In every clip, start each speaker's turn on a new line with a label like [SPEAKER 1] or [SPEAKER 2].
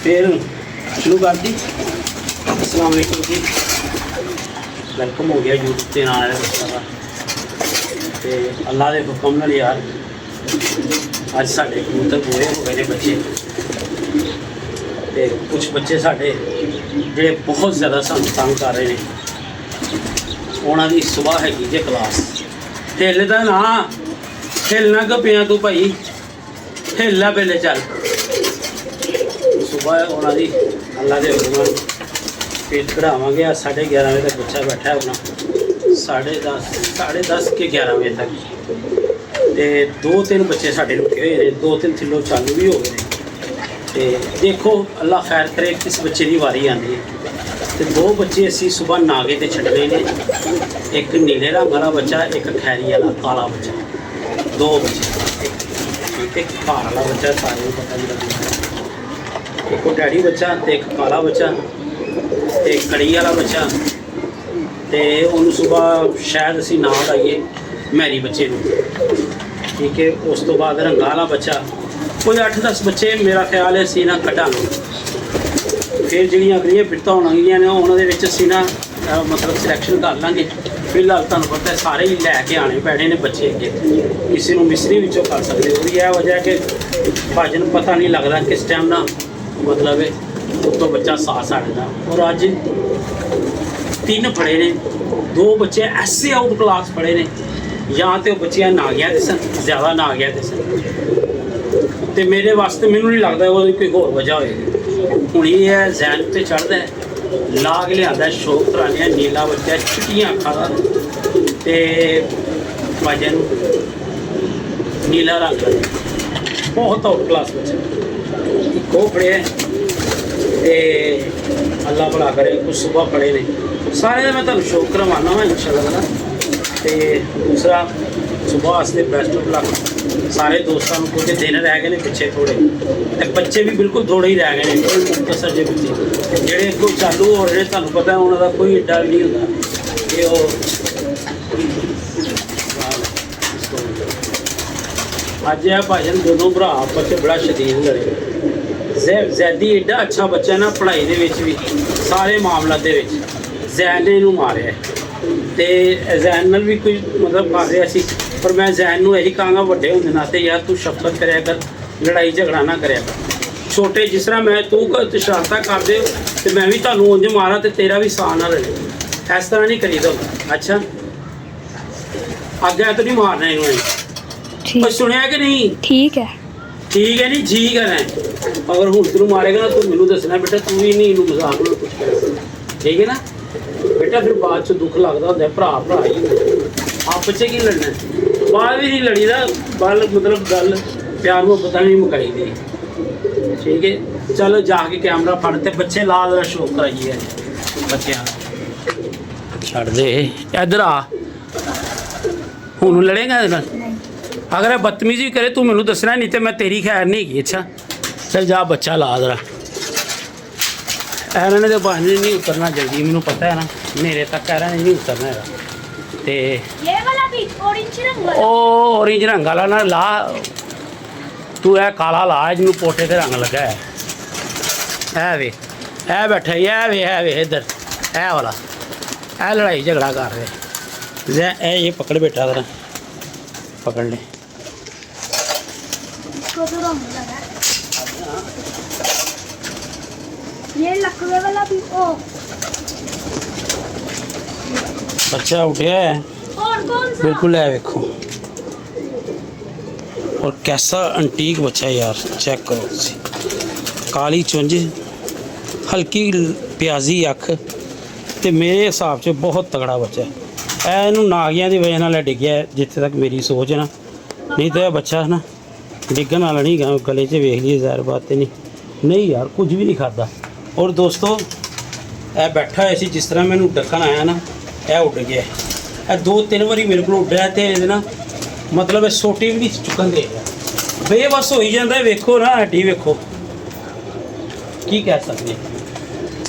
[SPEAKER 1] फिर शुरू कर दी। अस्सलाम वालेकुम जी, वेलकम हो गया यूट्यूब के नाल का ते अल्लाह के हुक्म नाल यार अज साडे कबूतर बोए हो गए ने बच्चे ते कुछ बच्चे साडे जिहड़े बहुत ज़्यादा सानूं तंग कर रहे हैं। उन्हां दी सुबह हैगी जे क्लास। हिलदा ना, हिलना क्यों पिया तू भाई, हिल ला पहले चल। सुबह उन्होंने अल्लाह के हुक्म फिर कढ़ावे। 11:30 बजे तक बच्चा बैठा है अपना, 10:30 के 11 बजे तक। तो 2-3 बच्चे साढ़े रुके हुए हैं, 2-3 थिलों चालू भी हो गए हैं। तो देखो अल्लाह खैर करे किस बच्चे की वारी आती है। तो 2 बच्चे असी सुबह नागे ते छड्डने ने, एक नीले रंग वाला बच्चा, एक खैरी वाला काला बच्चा। 2 बच्चे, एक घर वाला बच्चा सारे पता नहीं लगता, एक डैडी बच्चा तो एक काला बच्चा, एक कड़ी वाला बच्चा। तो उन्होंने सुबह शायद असी ना लाइए मैरी बच्चे को, ठीक है। उस तो बाद रंगा वाला बच्चा, कोई 8-10 बच्चे मेरा ख्याल है असी ना कढ़ांगे। फिर जिहड़ियां अगलियां बिरतां होणगियां ने उन्होंने असी ना मतलब सिलैक्शन कर लांगे। फिलहाल तुहानूं पता है सारे ही लैके आने पैने ने बच्चे अगे, किसी को मिसरी विचों कर सकते। वो यह वजह है कि भाजन पता नहीं लगता किस टाइम ना मतलब उतो बच्चा साथ साड़ता। और अज 3 फड़े ने, 2 बच्चे ऐसे आउट क्लास फड़े ने, या तो बच्चियां नागियां दिसन, ज़्यादा नागियां दिसन। तो मेरे वास्ते मैनूं नहीं लगता वो कोई होर वजह होएगी। हुण ये है जैन उत्ते चढ़दा है, लाग लिया शौक कराने, नीला बच्चा चिट्टियां अखां दा ते वजन नीला रंग दा, बहुत आउट क्लास बच्चा। एक वो फड़े ते अल्लाह भला करे कुछ सुबह फड़े ने सारे का मैं तुहानूं शौक करवाना वा इंशाअल्लाह। तो दूसरा सुबह वास्ते बेस्ट ऑफ लक सारे दोस्तों को, क्योंकि दिन रह गए पिछे थोड़े, तो बच्चे भी बिल्कुल थोड़े ही रह गए हैं। मुख्तसर जे बच्चे जेडे अगों चालू हो रहे, तुहानूं पता है उन्होंने कोई एडा भी नहीं होंदा कि वो अज है भाजन दोनों भरा आपस बड़ा शदीद लड़े। जैदी एडा अच्छा बच्चा ना पढ़ाई दे विच भी, सारे मामलों के जैन ने इनू मारिया। तो जैन नाल भी कोई मतलब कर रहा सी, पर मैं जैन नूं यही कहांगा वड्डे होंदे नाते यार तू शफकत करिया कर, लड़ाई झगड़ा ना करिया कर। छोटे जिस तरह मैं तू शरारतां कर दे तो मैं भी तुहानूं उंज मारा तो तेरा भी साह ना लड़े, इस तरह नहीं करीदा होंदा। अच्छा अगे तो नहीं मारना इन्होंने, सुनिया कि नहीं? ठीक है नहीं जी करना। अगर हूँ तेन मारेगा ना तो मैनू दसना बेटा तू भी नहीं इनू मजाक में कुछ कर, ठीक है ना बेटा। फिर बाद च दुख लगता होंगे, भरा ही आपस च की लड़ना, बाद भी नहीं लड़ी दा बल मतलब गल प्यार मुहब्बत नहीं मुकाई दी, ठीक है। चलो जाके कैमरा फड़ते बच्चे ला जरा शौक कराइए बच्चों छड़ दे। इधर आ, हूँ लड़ेगा ये अगर बदतमीजी भी करे तू मैनू दसना, नहीं तो मैं तेरी खैर नहीं की। अच्छा चल जा बच्चा ला जरा। इन्होंने तो पानी नहीं उतरना जल्दी, मैनू पता है ना, मेरे तक इन्होंने नहीं उतरना है। तो ऑरेंज रंग वाला ना ला तू, है काला ला जिन्हों पोटे से रंग लगा है वे, है बैठा है वे इधर है वाला, है लड़ाई झगड़ा कर रहे। ये पकड़ बेटा जरा, पकड़ ले।
[SPEAKER 2] ये लकवे वाला भी
[SPEAKER 1] बच्चा उठा है
[SPEAKER 2] और कौन सा?
[SPEAKER 1] बिल्कुल है देखो, और कैसा अंटीक बच्चा है यार, चेक करो। काली चुंझ, हल्की प्याजी अख, तो मेरे हिसाब से बहुत तगड़ा बच्चा है। इनू नागियां की वजह नाल डिग्या जिथे तक मेरी सोच है ना, नहीं तो यह बच्चा ना डिगन वाला नहीं गा। गले च वेख लीजिए ज़ाहिर बात नहीं यार कुछ भी नहीं खाता। और दोस्तों यह बैठा है जिस तरह मैंने डकन आया ना, यह उड़ गया है। 2-3 बारी मेरे को उड्डा है तो ना मतलब सोटी भी नहीं चुकन दे बेबस हो ही जाता है। वेखो ना हड्डी वेखो, की कह सकते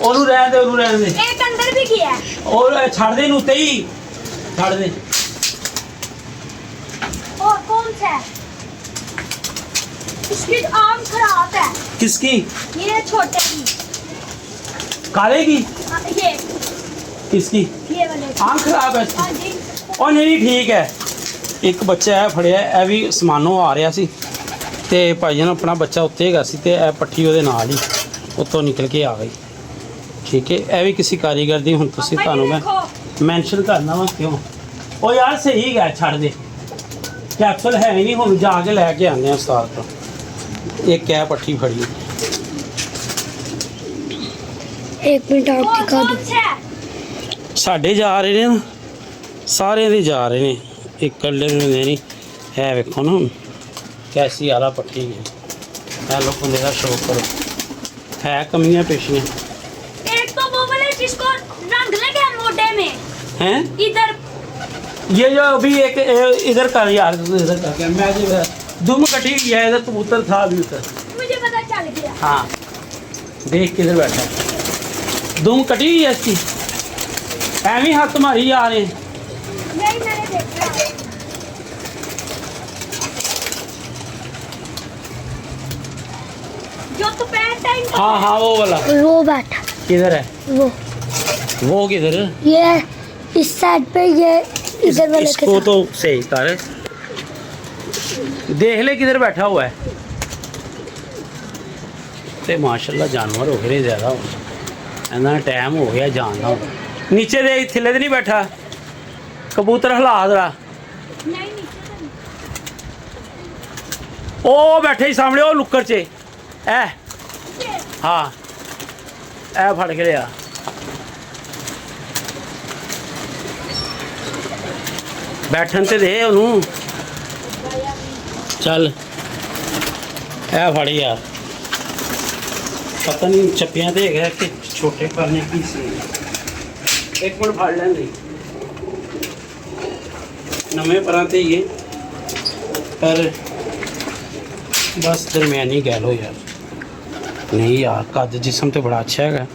[SPEAKER 1] ओनू रहन दे, ओनू रहन दे।
[SPEAKER 2] एक अंदर भी गया
[SPEAKER 1] और छड़ दे नूं, ही छड़ दे।
[SPEAKER 2] और कौन सा है? इसकी आम खराब है।
[SPEAKER 1] किसकी?
[SPEAKER 2] ये छोटे की।
[SPEAKER 1] काले की?
[SPEAKER 2] ये
[SPEAKER 1] किसकी?
[SPEAKER 2] ये वाले की।
[SPEAKER 1] आंख खराब है इसकी?
[SPEAKER 2] हाँ जी।
[SPEAKER 1] ਉਹ ਨਹੀਂ ਠੀਕ ਹੈ। ਇੱਕ ਬੱਚਾ ਹੈ ਫੜਿਆ, ਇਹ ਵੀ ਸਮਾਨੋਂ ਆ ਰਿਹਾ ਸੀ ਤੇ ਭਾਈ ਨੇ ਆਪਣਾ ਬੱਚਾ ਉੱਤੇ ਹੈਗਾ ਸੀ ਤੇ ਇਹ ਪੱਠੀ ਉਹਦੇ ਨਾਲ ਹੀ ਉੱਤੋਂ ਨਿਕਲ ਕੇ ਆ ਗਈ। ਠੀਕ ਹੈ, ਇਹ ਵੀ ਕਿਸੇ ਕਾਰੀਗਰ ਦੀ। ਹੁਣ ਤੁਸੀਂ
[SPEAKER 2] पापा
[SPEAKER 1] ਤੁਹਾਨੂੰ
[SPEAKER 2] ये
[SPEAKER 1] ਮੈਂ
[SPEAKER 2] देखो।
[SPEAKER 1] ਮੈਂਸ਼ਨ ਕਰਨਾ ਵਾ ਕਿਉਂ। ਉਹ ਯਾਰ ਸਹੀ ਹੈ, ਛੱਡ ਦੇ ਕੈਪਸੂਲ ਹੈ ਹੀ ਨਹੀਂ, ਹੁਣ ਜਾ ਕੇ ਲੈ ਕੇ ਆਉਂਦੇ ਆ ਉਸਤਾਦ ਤੋਂ। ਇੱਕ ਹੈ ਪੱਠੀ ਫੜੀ।
[SPEAKER 3] एक मिनट आप
[SPEAKER 2] कौन
[SPEAKER 3] दिखा दो।
[SPEAKER 2] कौन सा है?
[SPEAKER 1] ਸਾਡੇ ਜਾ ਰਹੇ ਨੇ ਨਾ, ਸਾਰਿਆਂ ਦੇ ਜਾ ਰਹੇ ਨੇ, ਇਕੱਲੇ ਨੂੰ ਨਹੀਂ। ਹੈ ਵੇਖੋ ਨਾ ਕੈਸੀ ਆਲਾ ਪੱਠੀ ਹੈ। ਇਹ ਲੋ ਬੰਦੇ ਦਾ ਸ਼ੌਕ ਕਰੋ, ਹੈ ਕਮੀਆਂ ਪੇਸ਼ੀਆਂ
[SPEAKER 2] एक तो वो वाले जिसको रंग लगे है मोटे में।
[SPEAKER 1] हैं।
[SPEAKER 2] इधर
[SPEAKER 1] ये जो अभी एक इधर कर यार, इधर कर के मैं जो दुम कटी हुई है, इधर कबूतर था अभी उधर।
[SPEAKER 2] मुझे पता चल गया।
[SPEAKER 1] हाँ देख किधर बैठा है, दुम कटी हुई है इसकी, ऐवी हाथ मारी जा रहे हैं।
[SPEAKER 2] नहीं मैंने देखा है। जो तो पैंट टाइम
[SPEAKER 1] हाँ हाँ वो वाला
[SPEAKER 3] वो बैठा
[SPEAKER 1] किधर है,
[SPEAKER 3] वो
[SPEAKER 1] किधर है?
[SPEAKER 3] ये इस साइड पे, ये इधर वाले के
[SPEAKER 1] इसको
[SPEAKER 3] साथ।
[SPEAKER 1] तो सही कर, देख ले किधर बैठा हुआ है। ਤੇ ਮਾਸ਼ਾਅੱਲਾ ਜਾਨਵਰ ਹੋ ਗਏ ਜ਼ਿਆਦਾ ਹੁਣ, ਇਹਨਾਂ ਦਾ ਟਾਈਮ ਹੋ ਗਿਆ ਜਾਣ ਦਾ। ਨੀਚੇ ਦੇ ਥੱਲੇ ਤੇ ਨਹੀਂ ਬੈਠਾ ਕਬੂਤਰ, ਹਿਲਾ ਜਰਾ।
[SPEAKER 2] नहीं नीचे
[SPEAKER 1] ਉਹ ਬੈਠੇ ਹੀ ਸਾਹਮਣੇ ਉਹ ਲੁੱਕਰ 'ਚ ਐ। ਹਾਂ ਐ ਫੜ ਕੇ ਲਿਆ। ਬੈਠਣ ਤੇ ਦੇ ਉਹਨੂੰ, ਚੱਲ ਐ ਫੜ ਯਾਰ। ਪਤਾ ਨਹੀਂ ਚੱਪਿਆਂ ਤੇ ਹੈਗਾ ਕਿ ਛੋਟੇ ਕਰਨੇ ਕੀ ਸੀ। ਇੱਕ ਮਿੰਟ ਫੜ ਲੈਂਦੇ, ਨਵੇਂ ਪਰਾਂ ਤੇ ਹੀ ਹੈ ਪਰ ਬਸ ਦਰਮਿਆਨੀ ਗੈਲ ਹੋ ਯਾਰ। ਨਹੀਂ ਯਾਰ ਕੱਦ ਜਿਸਮ ਤੇ ਬੜਾ ਅੱਛਾ ਹੈਗਾ,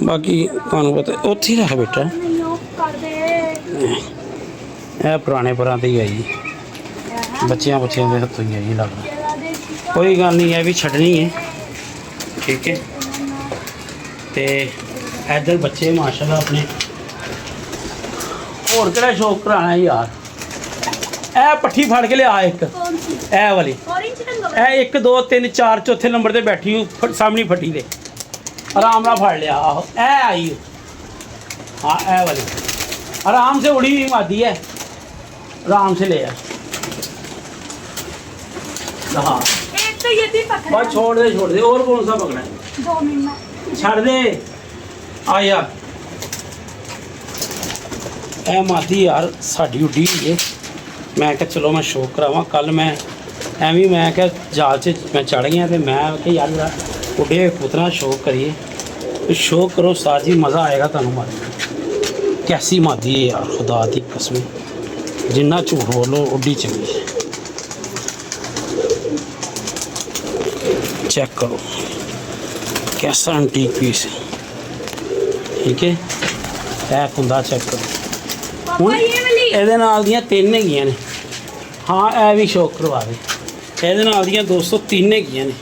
[SPEAKER 1] ਬਾਕੀ ਤੁਹਾਨੂੰ ਪਤਾ ਉੱਥੇ ਹੀ ਰੱਖ ਬੇਟਾ।
[SPEAKER 2] नहीं ऑफ कर दे।
[SPEAKER 1] ਇਹ ਪੁਰਾਣੇ ਪਰਾਂ ਤੇ ਹੀ ਆਈ, ਬੱਚਿਆਂ ਦੇ ਹੱਥੋਂ ਹੀ ਆਈ ਲੱਗਦਾ।
[SPEAKER 2] जला दे इसका।
[SPEAKER 1] ਕੋਈ ਗੱਲ ਨਹੀਂ, ਇਹ ਵੀ ਛੱਡਣੀ ਹੈ। ਠੀਕ ਹੈ, ਤੇ ਇੱਧਰ ਬੱਚੇ ਮਾਸ਼ਾਅੱਲਾ ਆਪਣੇ ਹੋਰ ਕਿਹੜਾ ਸ਼ੌਕ ਕਰਾਣਾ ਯਾਰ। ਇਹ ਪੱਠੀ ਫੜ ਕੇ ਲਿਆ ਇੱਕ,
[SPEAKER 2] कौन सी?
[SPEAKER 1] ਇਹ ਵਾਲੀ।
[SPEAKER 2] ऑरेंज रंग वाला।
[SPEAKER 1] ਇਹ 1 2 3 4 ਚੌਥੇ ਨੰਬਰ ਤੇ ਬੈਠੀ ਹੂੰ ਸਾਹਮਣੀ ਫੱਟੀ ਦੇ, ਆਰਾਮ ਨਾਲ ਫੜ ਲਿਆ। ਆਹੋ ਇਹ ਆਈ, हाँ ਇਹ वाली आराम से उड़ी हुई मादी है, आराम से ले यार। हाँ
[SPEAKER 2] एक तो ये भी पकड़ा।
[SPEAKER 1] बस छोड़ दे। और कौन सा पकड़ा है?
[SPEAKER 2] 2 मिनट में।
[SPEAKER 1] छड़ दे आ यार। ਇਹ ਮਾਦੀ ਯਾਰ ਸਾਡੀ ਉੱਡੀ ਹੋਈ ਹੈ। ਮੈਂ ਕਿਹਾ ਚਲੋ ਮੈਂ ਸ਼ੌਕ ਕਰਾਵਾਂ। ਕੱਲ ਮੈਂ ਐਵੇਂ ਮੈਂ ਕਿਹਾ ਜਾਲ 'ਚ ਮੈਂ ਚੜ ਗਿਆ ਤੇ ਮੈਂ ਕਿਹਾ ਯਾਰ ਜਰਾ ਉੱਡੇ ਹੋਏ ਕਬੂਤਰਾਂ ਦਾ ਸ਼ੌਕ ਕਰੀਏ। ਸ਼ੌਕ ਕਰੋ ਉਸਤਾਦ ਜੀ, ਮਜ਼ਾ ਆਏਗਾ ਤੁਹਾਨੂੰ। ਮਾਦੀ ਕੈਸੀ ਮਾਦੀ ਹੈ ਯਾਰ, ਖੁਦਾ ਦੀ ਕਸਮ, ਜਿੰਨਾ ਝੂਠ ਬੋਲੋ ਉੱਡੀ ਚੰਗੀ ਹੈ। चेक करो कैसा एंटीक पीस है। ठीक है, ਇਹ ਕੁੰਦਾ ਚੈੱਕ ਕਰੋ।
[SPEAKER 2] पापा ये वाली।
[SPEAKER 1] ਇਹਦੇ ਨਾਲ ਦੀਆਂ 3 ਹੈਗੀਆਂ ਨੇ। ਹਾਂ ਇਹ ਵੀ ਸ਼ੌਕ ਕਰਵਾ ਦੇ। ਇਹਦੇ ਨਾਲ ਦੀਆਂ 203 ਹੈਗੀਆਂ ਨੇ।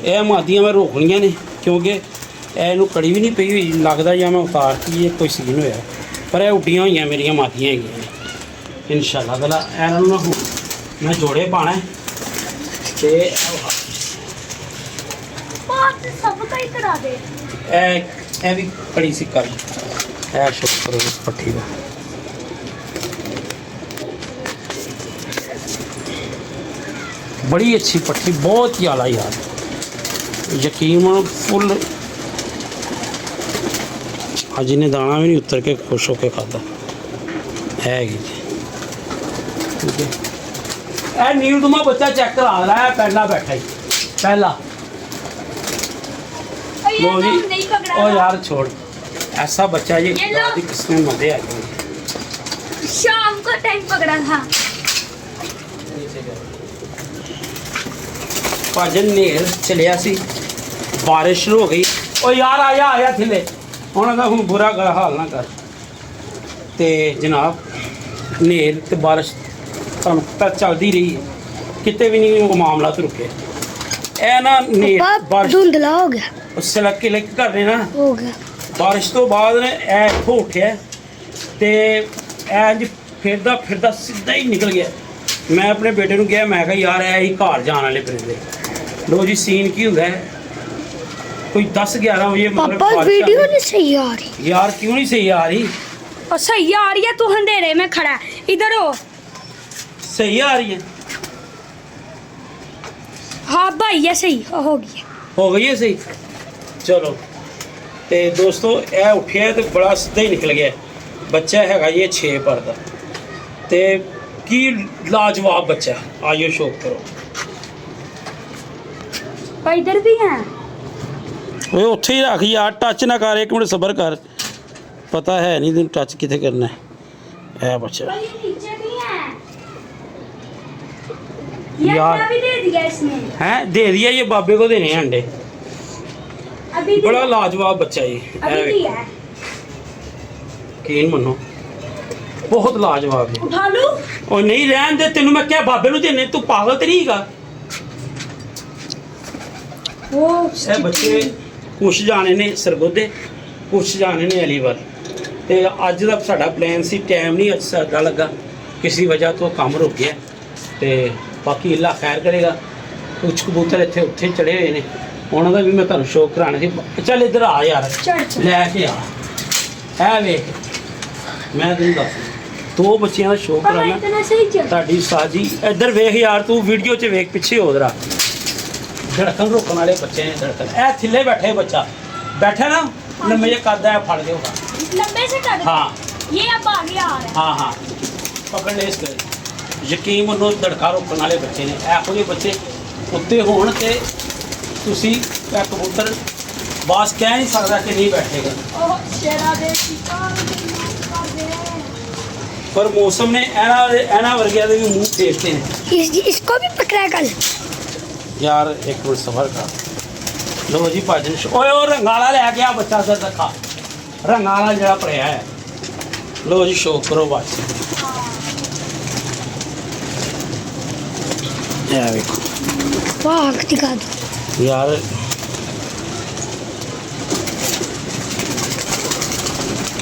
[SPEAKER 1] ਇਹ ਮਾਦੀਆਂ ਮੈਂ ਰੋਕਣੀਆਂ ਨੇ ਕਿਉਂਕਿ ਇਹਨੂੰ ਕੜੀ ਵੀ ਨਹੀਂ ਪਈ ਹੋਈ, ਲੱਗਦਾ ਜਾਂ ਮੈਂ ਉਤਾਰਤੀ ਇਹ ਕੋਈ ਸੀਨ ਹੋਇਆ, ਪਰ ਇਹ ਉੱਡੀਆਂ ਹੋਈਆਂ ਮੇਰੀਆਂ ਮਾਦੀਆਂ ਹੈਗੀਆਂ ਨੇ। ਇਨਸ਼ਾਅੱਲਾ ਤਾਲਾ ਇਹਨਾਂ ਨੂੰ ਨਾ ਮੈਂ ਜੋੜੇ ਪਾਣਾ ਤੇ
[SPEAKER 2] बहुत सबका ही करा दे।
[SPEAKER 1] ਇਹ ਵੀ ਕੜੀ ਸੀ ਕਰ। ਇਹ ਸ਼ੌਕ ਕਰੋ ਇਸ ਪੱਠੀ ਦਾ। बड़ी अच्छी पट्टी, बहुत ही आला यार, यकीन फुल। अज इन्हें दाना भी नहीं उतर के खुश होके खाता है। ठीक है, नीलदुमा बच्चा चेक करा रहा है, पहला बैठा ही पहला।
[SPEAKER 2] और ये
[SPEAKER 1] लो
[SPEAKER 2] तो
[SPEAKER 1] जी,
[SPEAKER 2] नहीं पकड़ा
[SPEAKER 1] ओ
[SPEAKER 2] था।
[SPEAKER 1] यार छोड़, ऐसा बच्चा ये
[SPEAKER 2] ये लो।
[SPEAKER 1] किसमें मजे आ गए।
[SPEAKER 2] शाम को टाइम पकड़ा था।
[SPEAKER 1] ਭਾਜਨ ਨੇਰ ਚਲਿਆ ਸੀ, ਬਾਰਿਸ਼ ਸ਼ੁਰੂ ਹੋ ਗਈ। ਓ ਯਾਰ ਆਇਆ ਥੱਲੇ ਹੁਣ ਦਾ ਹੁਣ ਬੁਰਾ ਹਾਲ ਨਾ ਕਰ। ਤੇ ਜਨਾਬ ਨੇਰ ਤੇ ਬਾਰਿਸ਼ ਤੁਹਾਨੂੰ ਪਤਾ ਚੱਲਦੀ ਰਹੀ ਹੈ, ਕਿਤੇ ਵੀ ਨਹੀਂ ਉਹ ਮਾਮਲਾ ਤੋਂ ਰੁਕਿਆ। ਇਹ ਨਾ ਨੇ
[SPEAKER 3] पापा
[SPEAKER 1] ਬਾਰਿਸ਼
[SPEAKER 3] धुंधला हो गया
[SPEAKER 1] ਸਲੱਕੇ ਲਿਕ ਕਰਦੇ ਨਾ
[SPEAKER 3] हो गया
[SPEAKER 1] ਬਾਰਿਸ਼ ਤੋਂ ਬਾਅਦ ਨੇ ਇਹ ਇੱਥੋਂ ਉੱਠਿਆ ਤੇ ਇੰਜ ਫਿਰਦਾ ਫਿਰਦਾ ਸਿੱਧਾ ਹੀ ਨਿਕਲ ਗਿਆ। ਮੈਂ ਆਪਣੇ ਬੇਟੇ ਨੂੰ ਕਿਹਾ, ਮੈਂ ਕਿਹਾ ਯਾਰ ਇਹ ਹੀ ਘਰ ਜਾਣ ਵਾਲੇ ਫਿਰਦੇ। ਲੋ ਜੀ ਸੀਨ ਕੀ ਹੁੰਦਾ ਹੈ, ਕੋਈ 10-11 ਵਜੇ
[SPEAKER 3] पापा
[SPEAKER 1] ਬਾਰਿਸ਼ ਆ
[SPEAKER 3] वीडियो
[SPEAKER 1] ਗਈ।
[SPEAKER 3] नहीं सही आ रही
[SPEAKER 1] यार क्यों नहीं सही आ रही?
[SPEAKER 2] और सही आ रही है, तू अंधेरे में खड़ा है, इधर हो।
[SPEAKER 1] सही आ रही है?
[SPEAKER 2] हाँ भाई ये सही हो गई।
[SPEAKER 1] हो गई है सही। चलो ਤੇ ਦੋਸਤੋ ਇਹ ਉੱਠਿਆ ਤੇ ਬੜਾ ਸਿੱਧਾ ਹੀ ਨਿਕਲ ਗਿਆ। ਬੱਚਾ ਹੈਗਾ ਇਹ 6 ਪਰ ਦਾ ਤੇ ਕੀ ਲਾਜਵਾਬ ਬੱਚਾ। ਆਇਓ ਸ਼ੌਕ ਕਰੋ।
[SPEAKER 2] भाई इधर भी है।
[SPEAKER 1] ਓਏ ਉੱਥੇ ਹੀ ਰੱਖ ਯਾਰ, ਟੱਚ ਨਾ ਕਰ, ਇੱਕ ਮਿੰਟ ਸਬਰ ਕਰ। ਪਤਾ ਹੈ ਨਹੀਂ ਤੈਨੂੰ ਟੱਚ ਕਿੱਥੇ ਕਰਨਾ ਹੈ। ਇਹ ਬੱਚਾ
[SPEAKER 2] भाई ये नीचे भी है। ये
[SPEAKER 1] यार।
[SPEAKER 2] अंडा भी दे दिया इसने।
[SPEAKER 1] है दे दिया, ये बाबे को देने हैं अंडे।
[SPEAKER 2] अभी
[SPEAKER 1] बड़ा लाजवाब बच्चा ये।
[SPEAKER 2] अभी दिया है।
[SPEAKER 1] यकीन मनो बहुत लाजवाब है।
[SPEAKER 2] उठा लूं?
[SPEAKER 1] और नहीं रहन दे, तेनू मैं क्या बाबे ਨੂੰ देने, तू पागल तो नहीं हैगा।
[SPEAKER 2] वो
[SPEAKER 1] ਇਹ ਬੱਚੇ ਕੁਛ ਜਾਣੇ ਨੇ ਸਰਗੋਧੇ, ਕੁਛ ਜਾਣੇ ਨੇ ਅਲੀਵਾਲ। ਤੇ ਅੱਜ ਦਾ ਸਾਡਾ ਪਲਾਨ ਸੀ, ਟਾਈਮ ਨਹੀਂ ਅੱਜ ਸਾਡਾ ਲੱਗਾ, ਕਿਸੇ ਵਜ੍ਹਾ ਤੋਂ ਕੰਮ ਰੁਕ ਗਿਆ। ਤੇ ਬਾਕੀ ਅੱਲਾ ਖੈਰ ਕਰੇਗਾ। ਕੁਛ ਕਬੂਤਰ ਇੱਥੇ ਉੱਥੇ ਚੜੇ ਹੋਏ ਨੇ, ਉਹਨਾਂ ਦਾ ਵੀ ਮੈਂ ਤੁਹਾਨੂੰ ਸ਼ੌਕ ਕਰਾਉਣਾ ਸੀ। ਚੱਲ ਇੱਧਰ ਆ ਯਾਰ,
[SPEAKER 2] चढ़
[SPEAKER 1] ਲੈ ਕੇ ਆ। ਇਹ ਵੇਖ, ਮੈਂ ਤੈਨੂੰ ਦੱਸ, 2 ਬੱਚਿਆਂ ਦਾ ਸ਼ੌਕ
[SPEAKER 2] पापा
[SPEAKER 1] ਕਰਾਉਣਾ
[SPEAKER 2] इतना सही चल।
[SPEAKER 1] ਤੁਹਾਡੀ ਸਾਜੀ। ਇੱਧਰ ਵੇਖ ਯਾਰ, ਤੂੰ ਵੀਡੀਓ 'ਚ ਵੇਖ, ਪਿੱਛੇ ਹੋ ਜਰਾ। ਧੜਕਣ ਰੋਕਣ ਵਾਲੇ ਬੱਚੇ ਨੇ, ਧੜਕਣ। ਇਹ ਥੱਲੇ ਬੈਠੇ ਬੱਚਾ ਬੈਠਾ ਨਾ, ਲੰਮੇ ਜੇ ਕਰਦਾ ਹੈ, ਫੜ ਲਿਓ।
[SPEAKER 2] लंबे से कर।
[SPEAKER 1] हाँ।
[SPEAKER 2] ये अब आगे आ रहा है।
[SPEAKER 1] ਹਾਂ ਹਾਂ ਪਕੜ ਲੈ ਇਸ ਤੇ। ਯਕੀਨ ਮੰਨੋ ਧੜਕਾ ਰੋਕਣ ਵਾਲੇ ਬੱਚੇ ਨੇ। ਇਹੋ ਜਿਹੇ ਬੱਚੇ ਉੱਤੇ ਹੋਣ ਤੇ ਤੁਸੀਂ ਇਹ ਕਬੂਤਰ ਬਾਸ ਕਹਿ ਨਹੀਂ ਸਕਦਾ ਕਿ ਨਹੀਂ ਬੈਠੇਗਾ।
[SPEAKER 2] ओह शेरा दे शिकार कर दे।
[SPEAKER 1] ਪਰ ਮੌਸਮ ਨੇ ਇਹਨਾਂ ਵਰਗਿਆਂ ਦੇ ਵੀ ਮੂੰਹ ਫੇਰਤੇ ਨੇ।
[SPEAKER 3] इसको भी पकड़ा है कल
[SPEAKER 1] ਯਾਰ ਇੱਕ ਮਿੰਟ ਸਬਰ ਕਰ। ਲੋ ਜੀ ਭਾਜਨ, ਓਏ ਉਹ ਰੰਗਾਂ ਵਾਲਾ ਲੈ ਗਿਆ ਬੱਚਾ, ਸਰ ਰੱਖਾ ਰੰਗਾਂ ਵਾਲਾ ਜਿਹੜਾ ਭਰਿਆ ਹੈ। ਲੋ ਜੀ ਸ਼ੌਕ ਕਰੋ ਬਸ। ਇਹ ਵੇਖੋ
[SPEAKER 3] वाह दिखा दो
[SPEAKER 1] यार,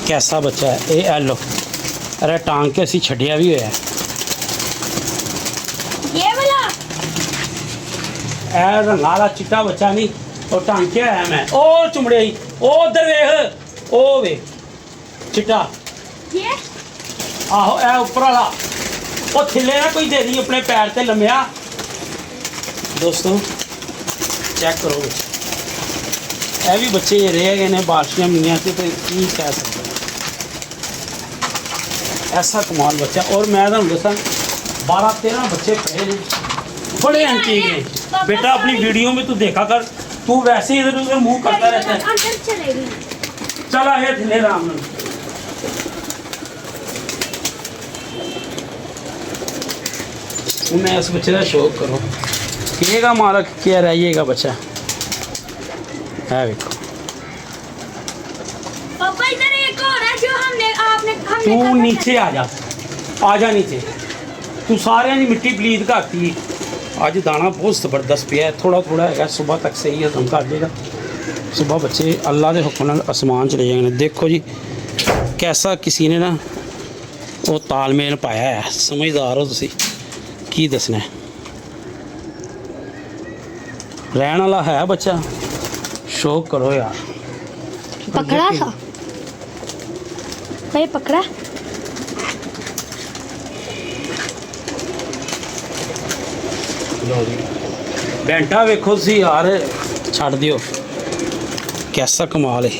[SPEAKER 1] कैसा बच्चा है ये। लो अरे टांग के असी छड़िया भी होया।
[SPEAKER 2] ये वाला
[SPEAKER 1] ए रंगा वाला चिट्टा बच्चा नहीं, और टांग के आया मैं। ओ चुमड़े ही, ओ उधर वेख, ओ वे चिट्टा।
[SPEAKER 2] ये
[SPEAKER 1] आहो ए ऊपर वाला, ओ थिले ना कोई दे दी अपने पैर ते लम्या। दोस्तों चेक करो, ਇਹ ਵੀ ਬੱਚੇ ਰਹੇ ਗਏ ਨੇ ਬਾਰਿਸ਼ਾਂ ਮੀਆਂ ਤੇ ਕੀ ਕਹਿ ਸਕਦੇ ਐਸਾ ਕਮਾਲ ਬੱਚਾ। ਔਰ ਮੈਂ ਤੁਹਾਨੂੰ ਦੱਸਾਂ 12-13 बच्चे खड़े ने, बड़े एंटीक हैं। बेटा अपनी वीडियो में तू देखा कर, तू वैसे इधर उधर मुंह करता रहता है।
[SPEAKER 2] अंदर चलेगी।
[SPEAKER 1] चल आए थिले राम नाल। मैं इस बच्चे का शौक करो, कहेगा मालक क्या रहिएगा बच्चा। है देखो,
[SPEAKER 2] पापा इधर एक और है जो हमने हमने
[SPEAKER 1] तू
[SPEAKER 2] कल
[SPEAKER 1] नीचे आ जा नीचे। तू सारे की मिट्टी पलीत करती। अज दाना बहुत ज़बरदस्त पिया है, थोड़ा थोड़ा है, सुबह तक सही हजम कर देगा। सुबह बच्चे अल्लाह के हुक्म नाल आसमान चले जाएंगे। देखो जी कैसा किसी ने ना वो तालमेल पाया है। समझदार हो तुसी, की दसना है। रहने वाला है बच्चा, शौक करो यार।
[SPEAKER 3] पकड़ा था भाई, पकड़ा
[SPEAKER 1] लो जी बेंटा वेखो तुसी यार, छड़ दियो। कैसा कमाल है।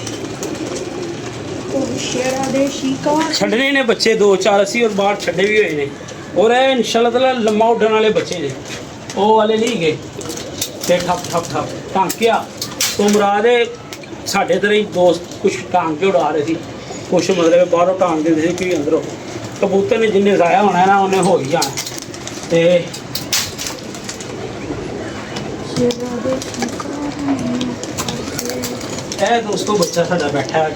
[SPEAKER 2] शेरा दे शिकार।
[SPEAKER 1] छड़ने ने बच्चे 2-4 असी और बाहर छड़े भी हुए ने। और ये इंशाल्लाह ताला लम्मा उड़न वाले बच्चे ने, वो वाले नहीं गए ते ठप ठप ठप टांकिया। तो मुराद है साढ़े इधर ही दोस्त कुछ टांके उड़ा रहे थे, कुछ मतलब बाहरों टांग देते थे कि अंदरों। कबूतर ने जिन्हें ज़ाया होना है ना उन्हें हो ही जाना। तो ਇਹ दोस्तों बच्चा साडा बैठा है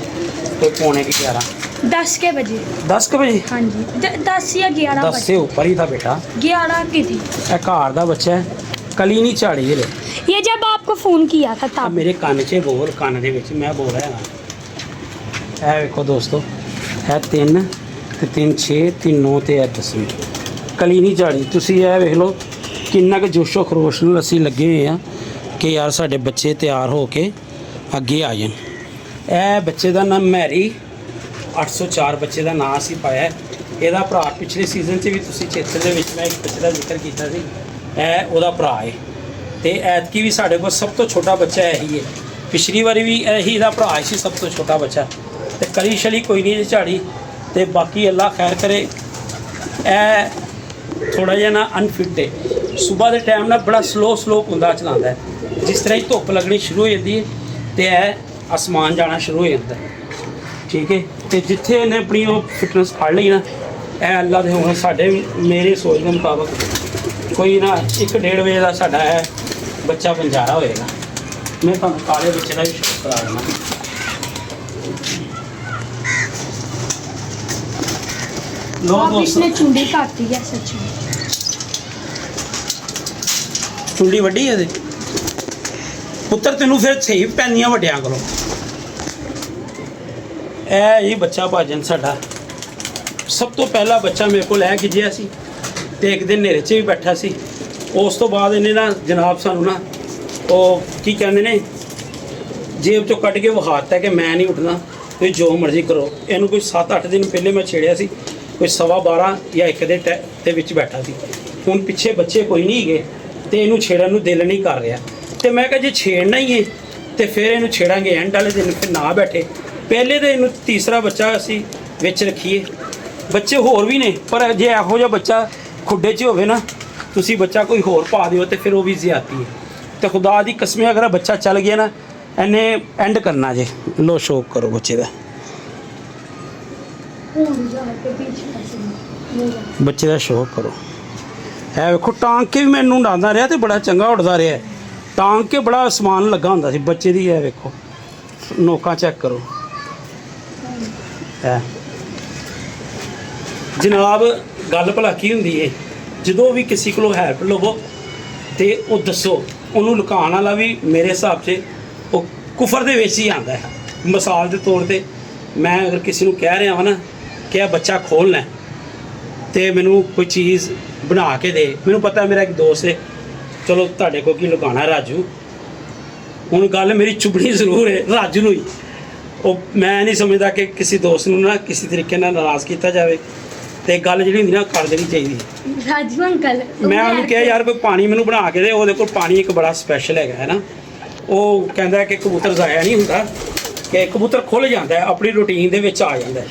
[SPEAKER 1] कोई 11:45
[SPEAKER 2] 10 के बजे।
[SPEAKER 1] 10 के बजे।
[SPEAKER 2] हाँ जी 10 या 11
[SPEAKER 1] 10 से ऊपर ही था बेटा।
[SPEAKER 2] 11 की थी।
[SPEAKER 1] ਇਹ ਘਰ ਦਾ ਬੱਚਾ ਹੈ, ਕਲੀ ਨਹੀਂ ਝਾੜੀ ਇਹਦੇ।
[SPEAKER 2] ये जब आपको फोन किया था
[SPEAKER 1] ਆ
[SPEAKER 2] तब
[SPEAKER 1] ਮੇਰੇ ਕੰਨ 'ਚ ਬੋਲ, ਕੰਨ ਦੇ ਵਿੱਚ ਮੈਂ ਬੋਲ ਰਿਹਾ ਹਾਂ। ਇਹ ਵੇਖੋ ਦੋਸਤੋ, ਇਹ 3 ਤੇ 3 6 3 9 ਤੇ ਇਹ 10ਵੀਂ ਕਲੀ ਨਹੀਂ ਝਾੜੀ। ਤੁਸੀਂ ਇਹ ਵੇਖ ਲਓ ਕਿੰਨਾ ਕੁ ਜੋਸ਼ੋ ਖਰੋਸ਼ ਨਾਲ ਅਸੀਂ ਲੱਗੇ ਹੋਏ ਆ ਕਿ ਯਾਰ ਸਾਡੇ ਬੱਚੇ ਤਿਆਰ ਹੋ ਕੇ ਅੱਗੇ ਆ ਜਾਣ। ਇਹ ਬੱਚੇ ਦਾ ਨਾਮ ਮੈਰੀ 804 ਬੱਚੇ ਦਾ ਨਾਂ ਅਸੀਂ ਪਾਇਆ ਹੈ। ਇਹਦਾ ਭਰਾ ਪਿਛਲੇ ਸੀਜ਼ਨ 'ਚ ਵੀ ਤੁਸੀਂ ਚੇਤੇ ਦੇ ਵਿੱਚ ਮੈਂ ਇੱਕ ਬੱਚੇ ਦਾ ਜ਼ਿਕਰ ਕੀਤਾ ਸੀ, ਇਹ ਉਹਦਾ ਭਰਾ ਹੈ। ਤੇ ਐਤਕੀ ਵੀ ਸਾਡੇ ਕੋਲ ਸਭ ਤੋਂ ਛੋਟਾ ਬੱਚਾ ਇਹੀ ਹੈ। ਪਿਛਲੀ ਵਾਰੀ ਵੀ ਇਹੀ ਇਹਦਾ ਭਰਾ ਸੀ ਸਭ ਤੋਂ ਛੋਟਾ ਬੱਚਾ। ਤੇ ਕਲੀ ਸ਼ਲੀ ਕੋਈ ਨਹੀਂ ਝਾੜੀ। ਤੇ ਬਾਕੀ ਅੱਲਾ ਖੈਰ ਕਰੇ। ਇਹ ਥੋੜਾ ਜਿਹਾ ਨਾ ਅਨਫਿਟ ਹੈ। ਸਵੇਰ ਦੇ ਟਾਈਮ ਨਾਲ ਬੜਾ ਸਲੋ ਕੁੰਦਾ ਚਲਾਉਂਦਾ ਹੈ। ਜਿਸ ਤਰ੍ਹਾਂ ਹੀ ਧੁੱਪ ਲੱਗਣੀ ਸ਼ੁਰੂ ਹੋ ਜਾਂਦੀ ਹੈ ਤੇ ਇਹ ਅਸਮਾਨ ਜਾਣਾ ਸ਼ੁਰੂ ਹੋ ਜਾਂਦਾ ਹੈ। ਠੀਕ ਹੈ। ਤੇ ਜਿੱਥੇ ਇਹਨੇ ਆਪਣੀ ਉਹ ਫਿਟਨੈਸ ਫੜ ਲਈ ਨਾ, ਇਹ ਅੱਲਾ ਦੇ ਹੁਣ ਸਾਡੇ ਮੇਰੇ ਸੋਚ ਦੇ ਮੁਤਾਬਕ ਕੋਈ ਨਾ 1-1.5 ਵਜੇ ਦਾ ਸਾਡਾ ਹੈ ਬੱਚਾ ਬੰਜਾਰਾ ਹੋਏਗਾ। ਮੈਂ ਤੁਹਾਨੂੰ ਕਾਲੇ ਬੱਚੇ ਦਾ ਵੀ ਸ਼ੌਕ ਕਰਾ ਦੇਣਾ। ਲੋ
[SPEAKER 2] आप
[SPEAKER 1] ਦੋਸਤੋ,
[SPEAKER 2] इसने चुंडी काटी है सच में।
[SPEAKER 1] ਚੁੰਡੀ ਵੱਡੀ ਹੈ ਇਹਦੇ ਪੁੱਤਰ, ਤੈਨੂੰ ਫਿਰ ਸਹੀ ਪੈਂਦੀਆਂ ਵੱਡਿਆਂ ਕੋਲੋਂ। ਇਹ ਬੱਚਾ ਭਾਜਨ ਸਾਡਾ ਸਭ ਤੋਂ ਪਹਿਲਾ ਬੱਚਾ ਮੇਰੇ ਕੋਲ ਲੈ ਗਿਜਿਆ ਸੀ ਤੇ ਇੱਕ ਦਿਨ ਹਨੇਰੇ 'ਚ ਵੀ ਬੈਠਾ ਸੀ। ਉਸ ਤੋਂ ਬਾਅਦ ਇਹਨੇ ਨਾ ਜਨਾਬ ਸਾਨੂੰ ਨਾ ਉਹ ਕੀ ਕਹਿੰਦੇ ਨੇ ਜੇਬ 'ਚੋਂ ਕੱਢ ਕੇ ਵਿਖਾਤਾ ਕਿ ਮੈਂ ਨਹੀਂ ਉੱਠਣਾ, ਤੁਸੀਂ ਜੋ ਮਰਜ਼ੀ ਕਰੋ। ਇਹਨੂੰ ਕੋਈ 7-8 ਦਿਨ ਪਹਿਲੇ ਮੈਂ ਛੇੜਿਆ ਸੀ, ਕੋਈ 12:15 ਜਾਂ 1 ਦੇ ਵਿੱਚ ਬੈਠਾ ਸੀ। ਹੁਣ ਪਿੱਛੇ ਬੱਚੇ ਕੋਈ ਨਹੀਂ ਹੈਗੇ ਤੇ ਇਹਨੂੰ ਛੇੜਨ ਨੂੰ ਦਿਲ ਨਹੀਂ ਕਰ ਰਿਹਾ। ਤੇ ਮੈਂ ਕਿਹਾ ਜੇ ਛੇੜਨਾ ਹੀ ਹੈ ਤੇ ਫਿਰ ਇਹਨੂੰ ਛੇੜਾਂਗੇ ਐਂਡ ਵਾਲੇ ਦਿਨ, ਫਿਰ ਨਾ ਬੈਠੇ। ਪਹਿਲੇ ਤਾਂ ਇਹਨੂੰ ਤੀਸਰਾ ਬੱਚਾ ਅਸੀਂ ਵਿੱਚ ਰੱਖੀਏ। ਬੱਚੇ ਹੋਰ ਵੀ ਨੇ, ਪਰ ਜੇ ਇਹੋ ਜਿਹਾ ਬੱਚਾ ਖੁੱਡੇ 'ਚ ਹੋਵੇ ਨਾ, ਤੁਸੀਂ ਬੱਚਾ ਕੋਈ ਹੋਰ ਪਾ ਦਿਓ ਤੇ ਫਿਰ ਉਹ ਵੀ ਜ਼ਿਆਦਤੀ ਹੈ। ਤੇ ਖੁਦਾ ਦੀ ਕਸਮ ਅਗਰ ਬੱਚਾ ਚੱਲ ਗਿਆ ਨਾ, ਇਹਨੇ ਐਂਡ ਕਰਨਾ ਜੇ। ਲੋ ਸ਼ੌਕ ਕਰੋ ਬੱਚੇ ਦਾ, ਬੱਚੇ ਦਾ ਸ਼ੌਕ ਕਰੋ। ਇਹ ਵੇਖੋ ਟਾਂਗ ਕੇ ਵੀ ਮੈਨੂੰ ਉਡਾਉਂਦਾ ਰਿਹਾ ਤੇ ਬੜਾ ਚੰਗਾ ਉੱਡਦਾ ਰਿਹਾ। ਟਾਂਗ ਕੇ ਬੜਾ ਅਸਮਾਨ ਲੱਗਾ ਹੁੰਦਾ ਸੀ ਬੱਚੇ ਦੀ। ਇਹ ਵੇਖੋ ਨੋਕਾਂ ਚੈੱਕ ਕਰੋ। ਹੈ ਜਨਾਬ, ਗੱਲ ਭਲਾ ਕੀ ਹੁੰਦੀ ਹੈ, ਜਦੋਂ ਵੀ ਕਿਸੇ ਕੋਲੋਂ ਹੈਲਪ ਲਵੋ ਤੇ ਉਹ ਦੱਸੋ। ਉਹਨੂੰ ਲੁਕਾਉਣ ਵਾਲਾ ਵੀ ਮੇਰੇ ਹਿਸਾਬ 'ਚ ਉਹ ਕੁਫਰ ਦੇ ਵਿੱਚ ਹੀ ਆਉਂਦਾ ਹੈ। ਮਿਸਾਲ ਦੇ ਤੌਰ ਤੇ ਮੈਂ ਅਗਰ ਕਿਸੇ ਨੂੰ ਕਹਿ ਰਿਹਾ ਹਾਂ ਨਾ ਕਿ ਇਹ ਬੱਚਾ ਖੋਲ੍ਹਣਾ ਤੇ ਮੈਨੂੰ ਕੋਈ ਚੀਜ਼ ਬਣਾ ਕੇ ਦੇ, ਮੈਨੂੰ ਪਤਾ ਮੇਰਾ ਇੱਕ ਦੋਸਤ ਹੈ, ਚਲੋ ਤੁਹਾਡੇ ਕੋਲ ਕੀ ਲੁਕਾਉਣਾ ਰਾਜੂ। ਹੁਣ ਗੱਲ ਮੇਰੀ ਚੁਭਣੀ ਜ਼ਰੂਰ ਹੈ ਰਾਜੂ ਨੂੰ ਹੀ। ਉਹ ਮੈਂ ਨਹੀਂ ਸਮਝਦਾ ਕਿ ਕਿਸੇ ਦੋਸਤ ਨੂੰ ਨਾ ਕਿਸੇ ਤਰੀਕੇ ਨਾਲ ਨਾਰਾਜ਼ ਕੀਤਾ ਜਾਵੇ ਤੇ ਗੱਲ ਜਿਹੜੀ ਹੁੰਦੀ ਨਾ ਕਰ ਦੇਣੀ ਚਾਹੀਦੀ।
[SPEAKER 2] राजू अंकल
[SPEAKER 1] ਮੈਂ ਉਹਨੂੰ ਕਿਹਾ ਯਾਰ ਕੋਈ ਪਾਣੀ ਮੈਨੂੰ ਬਣਾ ਕੇ ਦੇ। ਉਹਦੇ ਕੋਲ ਪਾਣੀ ਇੱਕ ਬੜਾ ਸਪੈਸ਼ਲ ਹੈਗਾ ਹੈ ਨਾ। ਉਹ ਕਹਿੰਦਾ ਕਿ ਕਬੂਤਰ ਜ਼ਾਇਆ ਨਹੀਂ ਹੁੰਦਾ, ਕਿ ਕਬੂਤਰ ਖੁੱਲ੍ਹ ਜਾਂਦਾ ਹੈ, ਆਪਣੀ ਰੂਟੀਨ ਦੇ ਵਿੱਚ ਆ ਜਾਂਦਾ ਹੈ।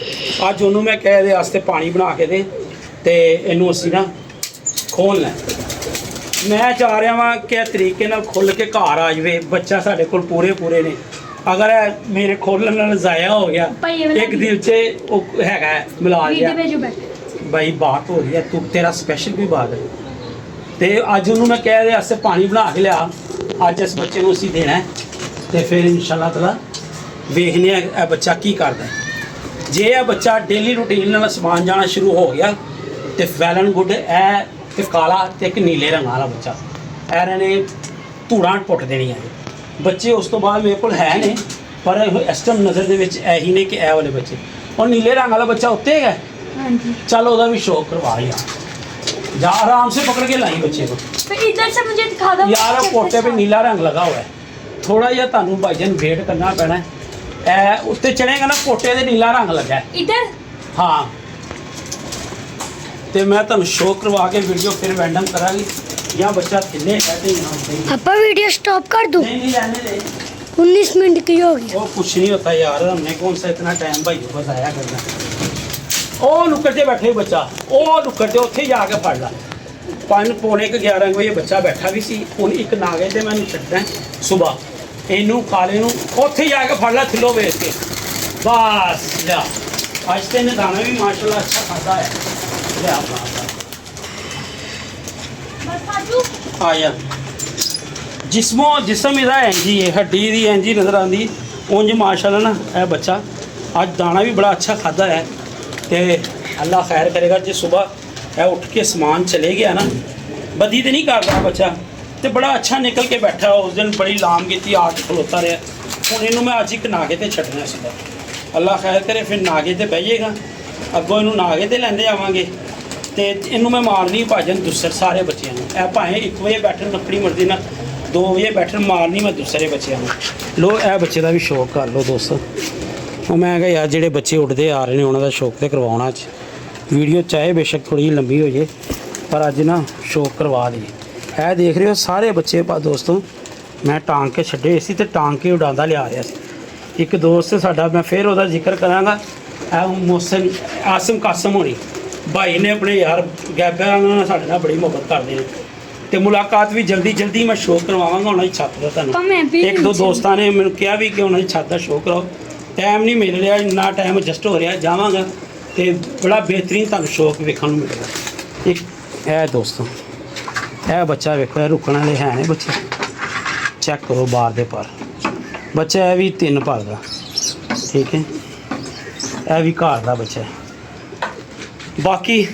[SPEAKER 1] ਅੱਜ ਉਹਨੂੰ ਮੈਂ ਕਿਹਾ ਇਹਦੇ ਵਾਸਤੇ ਪਾਣੀ ਬਣਾ ਕੇ ਦੇ ਤੇ ਇਹਨੂੰ ਅਸੀਂ ਨਾ ਖੋਲ੍ਹਣਾ। ਮੈਂ ਚਾਹ ਰਿਹਾ ਵਾਂ ਕਿ ਤਰੀਕੇ ਨਾਲ ਖੁੱਲ੍ਹ ਕੇ ਘਰ ਆ ਜਾਵੇ। ਬੱਚਾ ਸਾਡੇ ਕੋਲ ਪੂਰੇ ਨੇ। ਅਗਰ ਇਹ ਮੇਰੇ ਖੋਲ੍ਹਣ ਨਾਲ ਜ਼ਾਇਆ ਹੋ ਗਿਆ, ਇੱਕ ਦਿਨ 'ਚ ਉਹ ਹੈਗਾ ਮਿਲਾ ਗਿਆ भाई बात हो रही है, तू तेरा स्पेशल भी बात है। तो अज उन्होंने मैं कह रहे पानी बना के लिया, अज इस बच्चे को असी देना है तो फिर इंशाअल्लाह ताला वेखने यह बच्चा की करता है। जे यह बच्चा डेली रूटीन नाल समान जाना शुरू हो गया तो वैल एंड गुड। ए काला तो एक नीले रंग वाला बच्चा ऐरे ने धूड़ा पुट देनी है। बच्चे उस तो बाद मेरे को है ने, पर इस टाइम नज़र के यही ने कि ए वाले बच्चे। और नीले रंग वाला बच्चा उत्ते है, चल ओदा भी शौक करवा यार, जा आराम से पकड़ के लाई बच्चे को।
[SPEAKER 2] इधर से मुझे दिखा दो
[SPEAKER 1] यार पोटे पे नीला रंग लगा हुआ है, थोड़ा जिहा तुहानू भाईजान वेट करना पैना है। ए उत्ते चढ़ेगा ना पोटे ते नीला रंग लगा है
[SPEAKER 2] इधर।
[SPEAKER 1] हाँ, तो मैं तुहानू शो करवा के वीडियो फिर वैंडम करांगी। या बच्चा थल्ले है ते ना उत्ते।
[SPEAKER 3] पापा वीडियो स्टॉप कर दूं?
[SPEAKER 1] नहीं रहने दे,
[SPEAKER 3] 19 मिनट की होगी।
[SPEAKER 1] वो कुछ नहीं होता यार, हमने कौन सा इतना टाइम भाइयों को ज़ाया करना। ਉਹ ਨੁੱਕਰ 'ਤੇ ਬੈਠੇ ਬੱਚਾ, ਉਹ ਨੁੱਕਰ 'ਤੇ ਉੱਥੇ ਜਾ ਕੇ ਫੜ ਲਾ। 11:45 ਵਜੇ ਬੱਚਾ ਬੈਠਾ ਵੀ ਸੀ। ਹੁਣ ਇੱਕ ਨਾਗੇ ਤੇ ਮੈਨੂੰ ਛੱਡਣਾ ਸਵੇਰ। ਇਹਨੂੰ ਕਾਲੇ ਨੂੰ ਉੱਥੇ ਜਾ ਕੇ ਫੜ ਲਾ ਥੱਲੋਂ ਵੇਚ ਕੇ ਬਸ ਲਿਆ। ਅੱਜ ਤੇ ਇਹਨੇ ਦਾਣਾ ਵੀ ਮਾਸ਼ਾਅੱਲਾ ਅੱਛਾ ਖਾਦਾ ਹੈ। ਲਿਆ
[SPEAKER 2] बस राजू
[SPEAKER 1] ਆਇਆ ਜਿਸਮ ਇਹਦਾ ਇੰਜੀ ਹੈ, ਹੱਡੀ ਦੀ ਇੰਜੀ ਨਜ਼ਰ ਆਉਂਦੀ। ਉਂਝ ਮਾਸ਼ਾਅੱਲਾ ਨਾ ਇਹ ਬੱਚਾ ਅੱਜ ਦਾਣਾ ਵੀ ਬੜਾ ਅੱਛਾ ਖਾਦਾ ਹੈ। तो अल्लाह खैर करेगा। जो सुबह है उठ के समान चले गया ना, बदी तो नहीं कर रहा बच्चा, ਤੇ ਬੜਾ ਅੱਛਾ ਨਿਕਲ ਕੇ ਬੈਠਾ। ਉਸ ਦਿਨ ਬੜੀ ਲਾਮ ਕੀਤੀ, ਆ ਕੇ ਖਲੋਤਾ ਰਿਹਾ। ਹੁਣ ਇਹਨੂੰ ਮੈਂ ਅੱਜ ਇੱਕ ਨਾਗੇ ਤੇ ਛੱਡਣਾ ਸੀਗਾ। ਅੱਲਾ ਖੈਰ ਕਰੇ, ਫਿਰ ਨਾਗੇ ਤੇ ਬਹਿ ਜਾਏਗਾ। ਅੱਗੋਂ ਇਹਨੂੰ ਨਾਗੇ ਤੇ ਲੈਂਦੇ ਆਵਾਂਗੇ ਤੇ ਇਹਨੂੰ ਮੈਂ ਮਾਰਨੀ ਭਾਜਨ ਦੁਸਰ ਸਾਰੇ ਬੱਚਿਆਂ ਨੂੰ। ਇਹ ਭਾਵੇਂ 1 ਵਜੇ ਬੈਠਣ ਆਪਣੀ ਮਰਜ਼ੀ ਨਾਲ, 2 ਵਜੇ ਬੈਠਣ, ਮਾਰਨੀ ਮੈਂ ਦੂਸਰੇ ਬੱਚਿਆਂ ਨੂੰ। ਲੋ ਇਹ ਬੱਚੇ ਦਾ ਵੀ ਸ਼ੌਕ ਕਰ ਲਓ ਦੋਸਤੋ। ਉਹ ਮੈਂ ਕਿਹਾ ਯਾਰ ਜਿਹੜੇ ਬੱਚੇ ਉੱਡਦੇ ਆ ਰਹੇ ਨੇ ਉਹਨਾਂ ਦਾ ਸ਼ੌਕ ਤੇ ਕਰਵਾਉਣਾ ਅੱਜ। ਵੀਡੀਓ ਚਾਹੇ ਬੇਸ਼ੱਕ ਥੋੜੀ ਜਿਹੀ ਲੰਬੀ ਹੋ ਜੇ, ਪਰ ਅੱਜ ਨਾ ਸ਼ੌਕ ਕਰਵਾ ਦਈਏ। ਇਹ ਦੇਖ ਰਹੇ ਹੋ ਸਾਰੇ ਬੱਚੇ ਦੋਸਤੋ, ਮੈਂ ਟਾਂਗ ਕੇ ਛੱਡੇ ਸੀ ਤੇ ਟਾਂਗ ਕੇ ਉਡਾਉਂਦਾ ਲਿਆ ਰਿਹਾ ਸੀ। ਇੱਕ ਦੋਸਤ ਸਾਡਾ, ਮੈਂ ਫਿਰ ਉਹਦਾ ਜ਼ਿਕਰ ਕਰਾਂਗਾ, ਇਹ ਮੋਹਸਨ ਆਸਮ ਕਾਸਮ ਹੋਣੀ ਭਾਈ ਨੇ ਆਪਣੇ ਯਾਰ ਗੈਬਿਆਂ ਨਾਲ ਸਾਡੇ ਨਾਲ ਬੜੀ ਮੁਹੱਬਤ ਕਰਦੇ ਨੇ ਤੇ ਮੁਲਾਕਾਤ ਵੀ ਜਲਦੀ ਮੈਂ ਸ਼ੋਅ ਕਰਵਾਵਾਂਗਾ ਉਹਨਾਂ ਦੀ ਛੱਤ ਦਾ ਤੁਹਾਨੂੰ। ਇੱਕ ਦੋ ਦੋਸਤਾਂ ਨੇ ਮੈਨੂੰ ਕਿਹਾ ਵੀ ਕਿ ਉਹਨਾਂ ਦੀ ਛੱਤ ਦਾ ਸ਼ੋਅ ਕਰਾਓ। ਟਾਈਮ ਨਹੀਂ ਮਿਲ ਰਿਹਾ, ਇੰਨਾ ਟਾਈਮ ਐਡਜਸਟ ਹੋ ਰਿਹਾ, ਜਾਵਾਂਗਾ ਤੇ ਬੜਾ ਬਿਹਤਰੀਨ ਤੁਹਾਨੂੰ ਸ਼ੌਕ ਵੇਖਣ ਨੂੰ ਮਿਲੇਗਾ। ਇੱਕ ਇਹ ਦੋਸਤੋ, ਇਹ ਬੱਚਾ ਵੇਖੋ, ਇਹ ਰੁਕਣ ਵਾਲੇ ਹੈ ਨੇ ਬੱਚੇ, ਚੈੱਕ ਕਰੋ ਬਾਹਰ ਦੇ ਪਰ ਬੱਚਾ। ਇਹ ਵੀ 3 ਪਰ ਦਾ, ਠੀਕ ਹੈ। ਇਹ ਵੀ ਘਰ ਦਾ ਬੱਚਾ ਹੈ। ਬਾਕੀ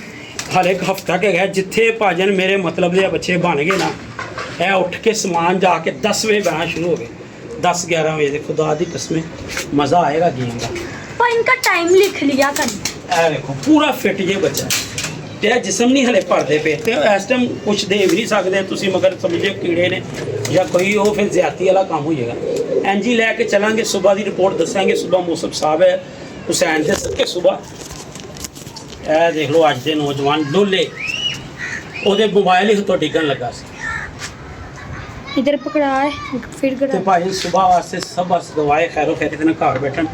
[SPEAKER 1] ਹਾਲੇ ਇੱਕ ਹਫ਼ਤਾ ਕੁ ਹੈਗਾ, ਜਿੱਥੇ ਭਾਜਨ ਮੇਰੇ ਮਤਲਬ ਦੇ ਬੱਚੇ ਬਣ ਗਏ ਨਾ, ਇਹ ਉੱਠ ਕੇ ਸਮਾਨ ਜਾ ਕੇ 10 ਵਜੇ ਬਹਿਣਾ ਸ਼ੁਰੂ ਹੋ ਗਏ, 10-11 ਵਜੇ। ਖੁਦਾ ਦੀ ਕਸਮ ਮਜ਼ਾ ਆਏਗਾ ਗੇਮ ਦਾ।
[SPEAKER 2] पर इनका टाइम लिख लिया कर।
[SPEAKER 1] ਇਹ ਵੇਖੋ ਪੂਰਾ ਫਿੱਟ ਜੇ ਬੱਚਾ ਤੇ ਇਹ ਜਿਸਮ ਨਹੀਂ ਹਲੇ ਭਰਦੇ ਪਏ ਤੇ ਇਸ ਟਾਈਮ ਕੁਛ ਦੇ ਵੀ ਨਹੀਂ ਸਕਦੇ ਤੁਸੀਂ, ਮਗਰ ਸਮਝੇ ਕੀੜੇ ਨੇ ਜਾਂ ਕੋਈ, ਉਹ ਫਿਰ ਜ਼ਿਆਦਤੀ ਵਾਲਾ ਕੰਮ ਹੋ ਜਾਏਗਾ। ਐਨਜੀ ਲੈ ਕੇ ਚੱਲਾਂਗੇ, ਸਵੇਰ ਦੀ ਰਿਪੋਰਟ ਦੱਸਾਂਗੇ। ਸਵੇਰ ਮੌਸਮ ਸਾਹਿਬ ਹੈ ਹੁਸੈਨ ਦੇ ਸਕੇ ਸਵੇਰ। ਇਹ ਦੇਖ ਲਓ ਅੱਜ ਦੇ ਨੌਜਵਾਨ ਡੋਲੇ, ਉਹਦੇ ਮੋਬਾਈਲ ਹੀ ਹੱਥੋਂ ਡਿੱਗਣ ਲੱਗਾ ਸੀ
[SPEAKER 3] इधर पकड़ा है फिर
[SPEAKER 1] ਤੇ ਭਾਈ ਸਵੇਰ ਵਾਸਤੇ ਸਭ ਬਸ ਦਵਾਏ ਖੈਰੋ ਖੈਰਿयत ਨਾਲ ਘਰ ਬੈਠਣ,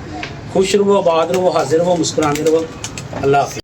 [SPEAKER 1] ਖੁਸ਼ ਰਹੋ, ਆਬਾਦ ਰਹੋ, ਹਾਜ਼ਰ ਰਹੋ, ਮੁਸਕਰਾਉਂਦੇ ਰਹੋ। ਅੱਲਾਹ ਹਾਫਿਜ਼।